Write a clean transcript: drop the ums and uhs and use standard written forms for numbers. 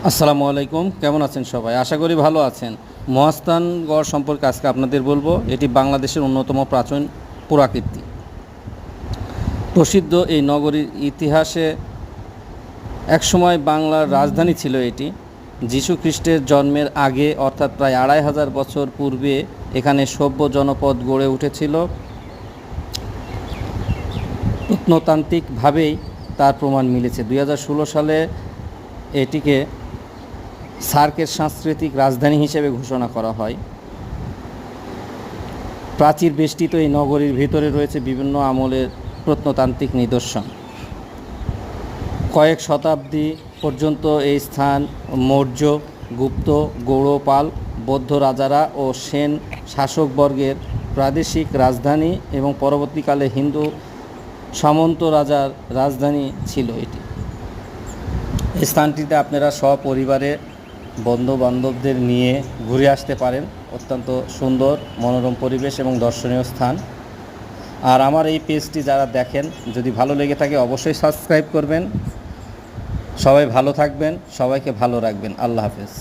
আসসালামু আলাইকুম, কেমন আছেন সবাই? আশা করি ভালো আছেন। মহাস্থানগড় সম্পর্কে আজকে আপনাদের বলবো। এটি বাংলাদেশের অন্যতম প্রাচীন পুরাকীর্তি। প্রসিদ্ধ এই নগরীর ইতিহাসে একসময় বাংলার রাজধানী ছিল এটি। যীশু খ্রিস্টের জন্মের আগে অর্থাৎ প্রায় ২৫০০ বছর পূর্বে এখানে সভ্য জনপদ গড়ে উঠেছিল। প্রত্নতান্ত্রিকভাবেই তার প্রমাণ মিলেছে। ২০১৬ সালে এটিকে সার্কের সাংস্কৃতিক রাজধানী হিসেবে ঘোষণা করা হয়। প্রাচীর বেষ্টিত এই নগরীর ভিতরে রয়েছে বিভিন্ন আমলের প্রত্নতান্ত্রিক নিদর্শন। কয়েক শতাব্দী পর্যন্ত এই স্থান মৌর্য, গুপ্ত, গৌড়, পাল, বৌদ্ধ রাজারা ও সেন শাসকবর্গের প্রাদেশিক রাজধানী এবং পরবর্তীকালে হিন্দু সামন্ত রাজার রাজধানী ছিল এটি। এই স্থানটিতে আপনারা সপরিবারে বন্ধু বান্ধবদের নিয়ে ঘুরে আসতে পারেন। অত্যন্ত সুন্দর মনোরম পরিবেশ এবং দর্শনীয় স্থান। আর আমার এই পেজটি যারা দেখেন, যদি ভালো লেগে থাকে অবশ্যই সাবস্ক্রাইব করবেন। সবাই ভালো থাকবেন, সবাইকে ভালো রাখবেন। আল্লাহ হাফেজ।